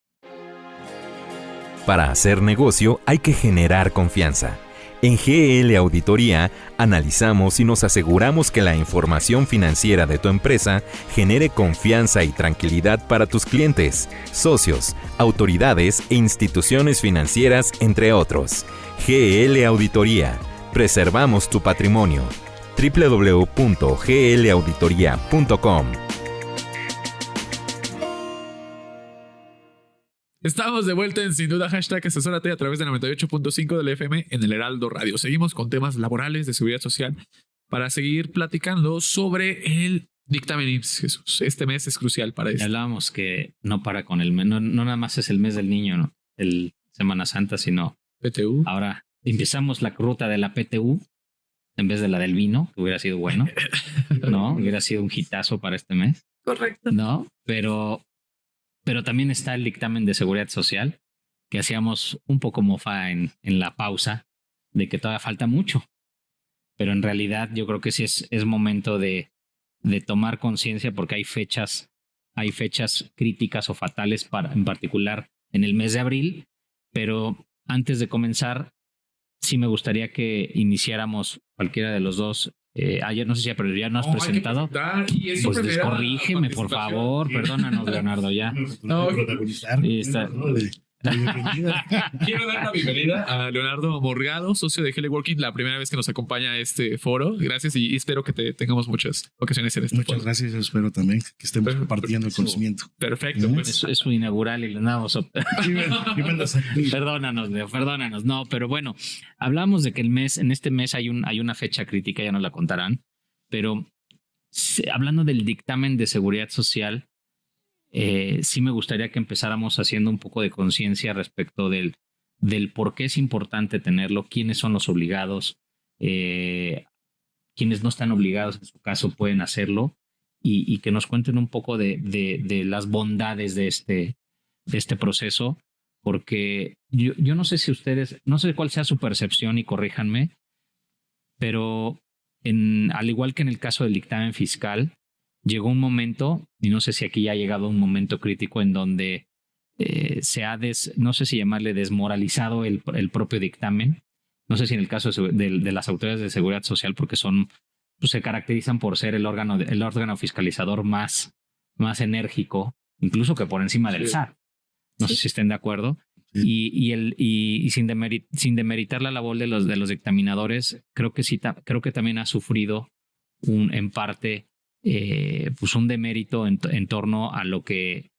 Para hacer negocio hay que generar confianza. En GL Auditoría analizamos y nos aseguramos que la información financiera de tu empresa genere confianza y tranquilidad para tus clientes, socios, autoridades e instituciones financieras, entre otros. GL Auditoría. Preservamos tu patrimonio. www.glauditoria.com. Estamos de vuelta en Sin Duda Hashtag Asesórate a través de 98.5 del FM en el Heraldo Radio. Seguimos con temas laborales de seguridad social para seguir platicando sobre el dictamen IMSS, Jesús. Este mes es crucial para esto. Hablábamos que no para con el mes, no nada más es el mes del niño, ¿no? El Semana Santa, sino PTU. Ahora empezamos la ruta de la PTU en vez de la del vino, que hubiera sido bueno, ¿no? Hubiera sido un hitazo para este mes. Correcto. ¿No? Pero también está el dictamen de seguridad social, que hacíamos un poco mofa en la pausa, de que todavía falta mucho. Pero en realidad yo creo que sí es momento de tomar conciencia, porque hay fechas críticas o fatales en particular en el mes de abril. Pero antes de comenzar, sí me gustaría que iniciáramos cualquiera de los dos. Ayer no sé si pero ya no has presentado. Pues descorrígeme, por favor. Perdónanos, Leonardo, ya. Quiero dar la bienvenida a Leonardo Morgado, socio de Teleworking, la primera vez que nos acompaña a este foro. Gracias y espero que tengamos muchas ocasiones en este foro. Muchas gracias, espero también que estemos compartiendo el conocimiento. Perfecto. Pues. Es su inaugural y le damos. Perdónanos, Leo, perdónanos. No, pero bueno, hablamos de que en este mes hay una fecha crítica, ya nos la contarán, pero hablando del dictamen de seguridad social, sí me gustaría que empezáramos haciendo un poco de conciencia respecto del por qué es importante tenerlo, quiénes son los obligados, quienes no están obligados en su caso pueden hacerlo y que nos cuenten un poco de las bondades de este proceso, porque yo no sé si ustedes, no sé cuál sea su percepción y corríjanme, pero al igual que en el caso del dictamen fiscal, llegó un momento, y no sé si aquí ya ha llegado un momento crítico en donde se ha, no sé si llamarle desmoralizado el propio dictamen. No sé si en el caso de las autoridades de seguridad social, porque pues se caracterizan por ser el órgano fiscalizador más enérgico, incluso que por encima del SAT. No sé si estén de acuerdo. Sí. Y sin demeritar la labor de los dictaminadores, creo que también ha sufrido en parte pues un demérito en torno a lo que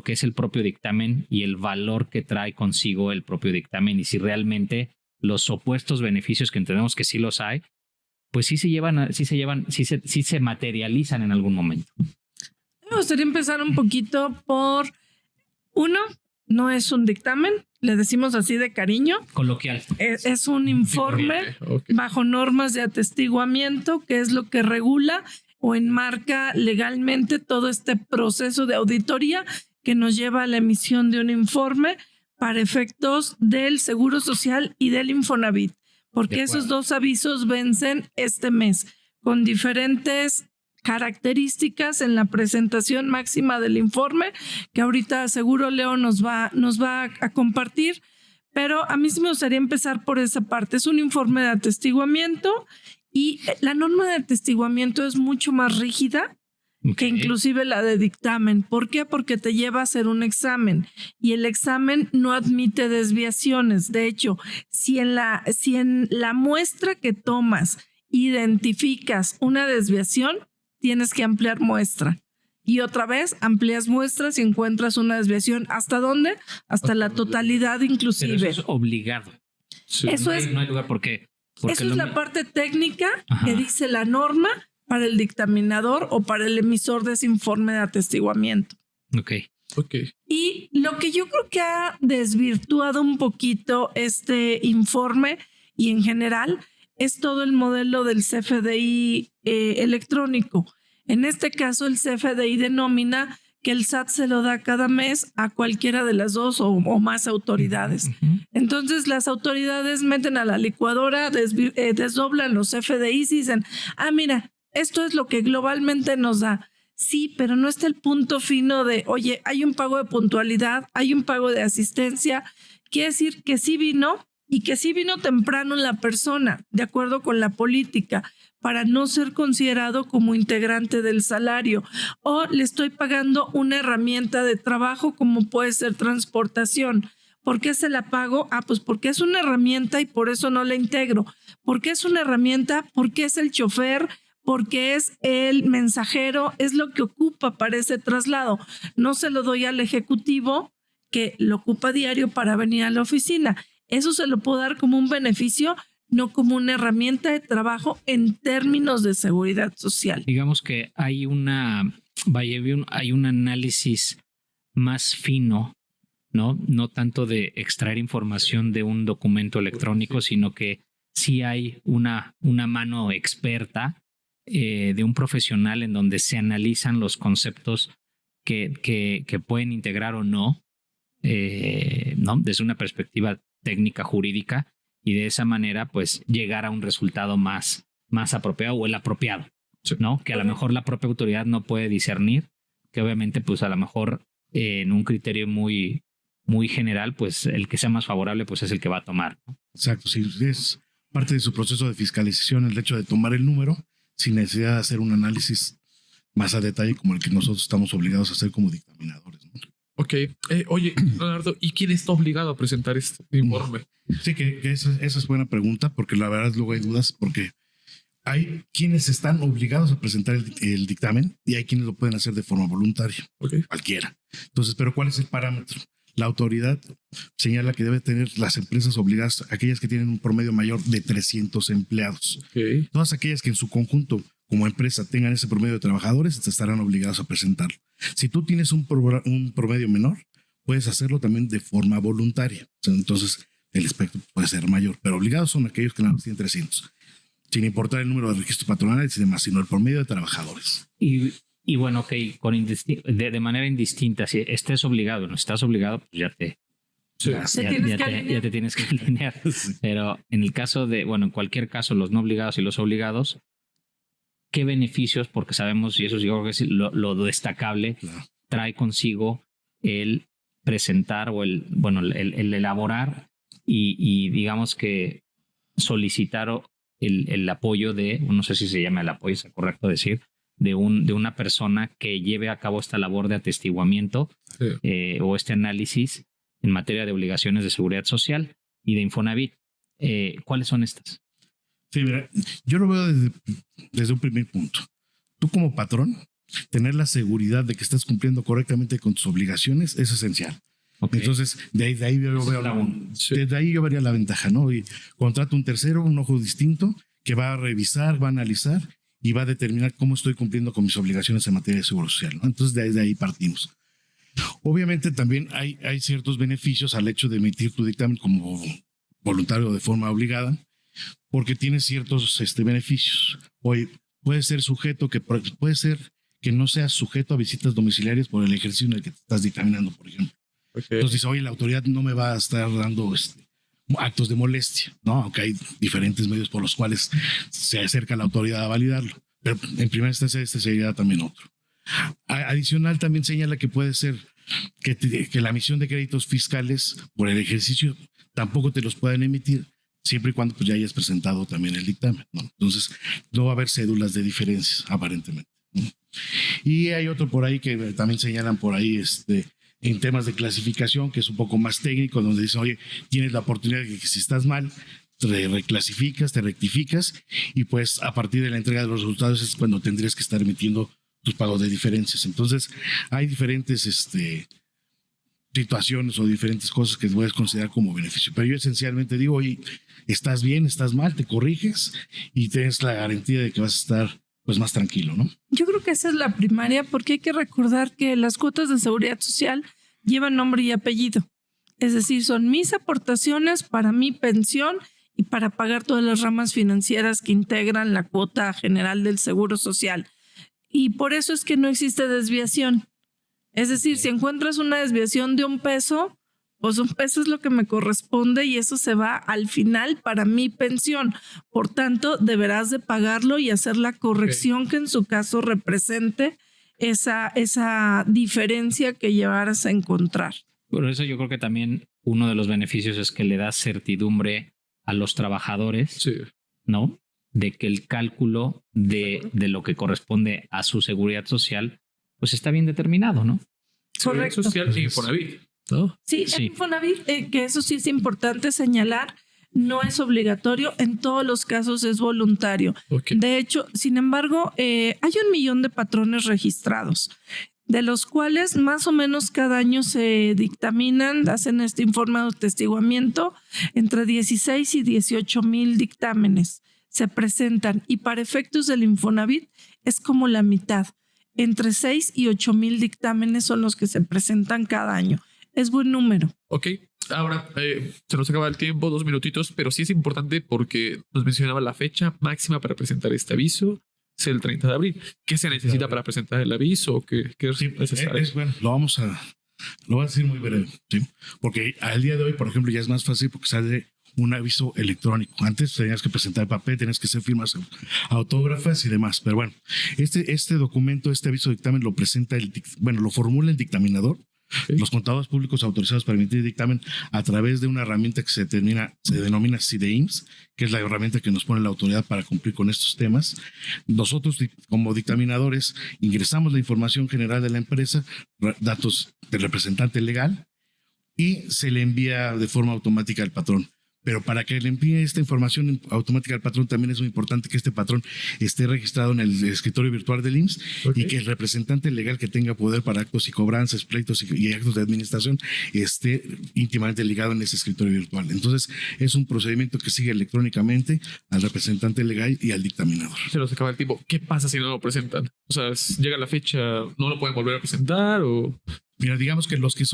es el propio dictamen y el valor que trae consigo el propio dictamen, y si realmente los supuestos beneficios, que entendemos que sí los hay, pues sí se materializan en algún momento. Me gustaría empezar un poquito por uno, no es un dictamen, le decimos así de cariño. Coloquial. Es un informe bajo normas de atestiguamiento, que es lo que regula o enmarca legalmente todo este proceso de auditoría que nos lleva a la emisión de un informe para efectos del Seguro Social y del Infonavit, porque esos dos avisos vencen este mes con diferentes características en la presentación máxima del informe, que ahorita seguro Leo nos va a compartir, pero a mí sí me gustaría empezar por esa parte. Es un informe de atestiguamiento y la norma de atestiguamiento es mucho más rígida que inclusive la de dictamen. ¿Por qué? Porque te lleva a hacer un examen y el examen no admite desviaciones. De hecho, si en la muestra que tomas identificas una desviación, tienes que ampliar muestra. Y otra vez amplías muestras y encuentras una desviación. ¿Hasta dónde? Hasta la totalidad inclusive. Pero eso es obligado. Sí. Eso no hay lugar porque eso es la parte técnica que dice la norma para el dictaminador o para el emisor de ese informe de atestiguamiento. Ok. Y lo que yo creo que ha desvirtuado un poquito este informe y en general es todo el modelo del CFDI electrónico. En este caso, el CFDI denomina que el SAT se lo da cada mes a cualquiera de las dos o más autoridades. Entonces, las autoridades meten a la licuadora, desdoblan los CFDIs y dicen, mira, esto es lo que globalmente nos da. Sí, pero no está el punto fino de, oye, hay un pago de puntualidad, hay un pago de asistencia. Quiere decir que sí vino y que sí vino temprano la persona, de acuerdo con la política, para no ser considerado como integrante del salario. O le estoy pagando una herramienta de trabajo como puede ser transportación. ¿Por qué se la pago? Pues porque es una herramienta y por eso no la integro. ¿Por qué es una herramienta? Porque es el chofer, porque es el mensajero, es lo que ocupa para ese traslado. No se lo doy al ejecutivo que lo ocupa diario para venir a la oficina. Eso se lo puedo dar como un beneficio, no como una herramienta de trabajo en términos de seguridad social. Digamos que hay un análisis más fino, ¿no? No tanto de extraer información de un documento electrónico, sino que sí hay una mano experta de un profesional en donde se analizan los conceptos que pueden integrar o no, ¿no? Desde una perspectiva técnica jurídica, y de esa manera pues llegar a un resultado más apropiado o el apropiado, ¿no? Que a lo mejor la propia autoridad no puede discernir, que obviamente pues a lo mejor en un criterio muy general, pues el que sea más favorable pues es el que va a tomar, ¿no? Exacto, sí, es parte de su proceso de fiscalización el hecho de tomar el número sin necesidad de hacer un análisis más a detalle como el que nosotros estamos obligados a hacer como dictaminadores, ¿no? Ok. Oye, Leonardo, ¿y quién está obligado a presentar este informe? Sí, que esa es buena pregunta, porque la verdad luego hay dudas, porque hay quienes están obligados a presentar el dictamen y hay quienes lo pueden hacer de forma voluntaria, cualquiera. Entonces, ¿pero cuál es el parámetro? La autoridad señala que debe tener las empresas obligadas, aquellas que tienen un promedio mayor de 300 empleados. Todas aquellas que en su conjunto como empresa tengan ese promedio de trabajadores estarán obligados a presentarlo. Si tú tienes un promedio menor, puedes hacerlo también de forma voluntaria. Entonces, el espectro puede ser mayor, pero obligados son aquellos que nada más tienen 300, sin importar el número de registros patronales y demás, sino el promedio de trabajadores. Y bueno, ok, de manera indistinta, si estés obligado o no estás obligado, pues ya te tienes que alinear. Pero en el caso en cualquier caso, los no obligados y los obligados, ¿qué beneficios? Porque sabemos, y eso yo creo que es lo destacable, trae consigo el presentar o el elaborar y digamos que solicitar el apoyo no sé si se llama el apoyo, es correcto decir, de una persona que lleve a cabo esta labor de atestiguamiento o este análisis en materia de obligaciones de seguridad social y de Infonavit. ¿Cuáles son estas? Sí, mira, yo lo veo desde un primer punto. Tú como patrón, tener la seguridad de que estás cumpliendo correctamente con tus obligaciones es esencial. Okay. Entonces, de ahí yo vería la ventaja, ¿no? Y contrato un tercero, un ojo distinto, que va a revisar, va a analizar y va a determinar cómo estoy cumpliendo con mis obligaciones en materia de seguro social, ¿no? Entonces, de ahí partimos. Obviamente también hay ciertos beneficios al hecho de emitir tu dictamen como voluntario de forma obligada, porque tiene ciertos beneficios. Hoy puede ser que no seas sujeto a visitas domiciliarias por el ejercicio en el que te estás dictaminando, por ejemplo. Okay. Entonces, oye, la autoridad no me va a estar dando actos de molestia, ¿no? Aunque hay diferentes medios por los cuales se acerca la autoridad a validarlo. Pero en primera instancia, este sería también otro. Adicional, también señala que puede ser que la emisión de créditos fiscales por el ejercicio tampoco te los puedan emitir, siempre y cuando pues, ya hayas presentado también el dictamen, ¿no? Entonces, no va a haber cédulas de diferencias, aparentemente, ¿no? Y hay otro por ahí que también señalan por ahí, en temas de clasificación, que es un poco más técnico, donde dicen, oye, tienes la oportunidad de que si estás mal, te reclasificas, te rectificas, y pues a partir de la entrega de los resultados es cuando tendrías que estar emitiendo tus pagos de diferencias. Entonces, hay diferentes situaciones o diferentes cosas que puedes considerar como beneficio. Pero yo esencialmente digo, oye, estás bien, estás mal, te corriges y tienes la garantía de que vas a estar pues más tranquilo, ¿no? Yo creo que esa es la primaria, porque hay que recordar que las cuotas de seguridad social llevan nombre y apellido. Es decir, son mis aportaciones para mi pensión y para pagar todas las ramas financieras que integran la cuota general del Seguro Social. Y por eso es que no existe desviación. Es decir, si encuentras una desviación de $1, pues $1 es lo que me corresponde y eso se va al final para mi pensión. Por tanto, deberás de pagarlo y hacer la corrección que en su caso represente esa diferencia que llevarás a encontrar. Por eso yo creo que también uno de los beneficios es que le da certidumbre a los trabajadores, sí, ¿no? De que el cálculo de lo que corresponde a su seguridad social pues está bien determinado, ¿no? Correcto. Seguridad social e Infonavit, ¿no? Sí, sí. Infonavit, que eso sí es importante señalar, no es obligatorio, en todos los casos es voluntario. Okay. De hecho, sin embargo, hay 1 millón de patrones registrados, de los cuales más o menos cada año se dictaminan, hacen este informe de atestiguamiento, entre 16 y 18 mil dictámenes se presentan, y para efectos del Infonavit es como la mitad. Entre 6 y 8 mil dictámenes son los que se presentan cada año. Es buen número. Ok. Ahora, se nos acaba el tiempo, 2 minutitos, pero sí es importante porque nos mencionaba la fecha máxima para presentar este aviso. Es el 30 de abril. ¿Qué se necesita para presentar el aviso? ¿Qué es necesario? Bueno, lo voy a decir muy breve, ¿sí? Porque al día de hoy, por ejemplo, ya es más fácil porque sale un aviso electrónico. Antes tenías que presentar papel, tenías que hacer firmas autógrafas y demás. Pero bueno, este documento, este aviso de dictamen lo presenta lo formula el dictaminador. Okay. Los contadores públicos autorizados para emitir dictamen a través de una herramienta que se denomina CIDEIMS, que es la herramienta que nos pone la autoridad para cumplir con estos temas. Nosotros, como dictaminadores, ingresamos la información general de la empresa, datos del representante legal, y se le envía de forma automática al patrón. Pero para que le envíe esta información automática al patrón, también es muy importante que este patrón esté registrado en el escritorio virtual del IMSS. Okay. Y que el representante legal que tenga poder para actos y cobranzas, pleitos y actos de administración esté íntimamente ligado en ese escritorio virtual. Entonces, es un procedimiento que sigue electrónicamente al representante legal y al dictaminador. Se nos acaba el tiempo. ¿Qué pasa si no lo presentan? O sea, llega la fecha, ¿no lo pueden volver a presentar o...? Mira, digamos que los que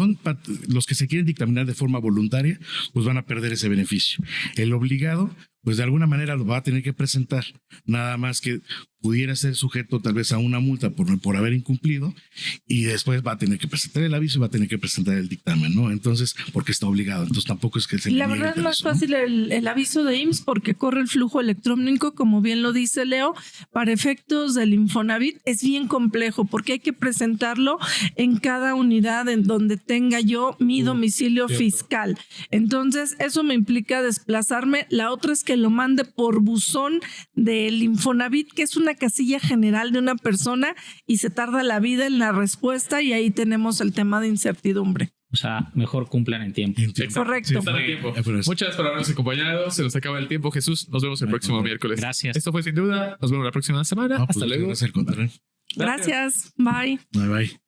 se quieren dictaminar de forma voluntaria, pues van a perder ese beneficio. El obligado, pues de alguna manera lo va a tener que presentar, nada más que pudiera ser sujeto tal vez a una multa por haber incumplido, y después va a tener que presentar el aviso y va a tener que presentar el dictamen, ¿no? Entonces, porque está obligado. Entonces tampoco es que se... La verdad es más fácil el aviso de IMSS porque corre el flujo electrónico, como bien lo dice Leo. Para efectos del Infonavit es bien complejo porque hay que presentarlo en cada unidad en donde tenga yo mi domicilio fiscal. Entonces, eso me implica desplazarme. La otra es que lo mande por buzón del Infonavit, que es una casilla general de una persona, y se tarda la vida en la respuesta, y ahí tenemos el tema de incertidumbre. O sea, mejor cumplan en tiempo. Correcto. Sí, están en tiempo. Muchas gracias por habernos acompañado. Se nos acaba el tiempo, Jesús. Nos vemos el próximo miércoles. Gracias. Esto fue Sin Duda. Nos vemos la próxima semana. Hasta luego. Gracias. Bye. Bye.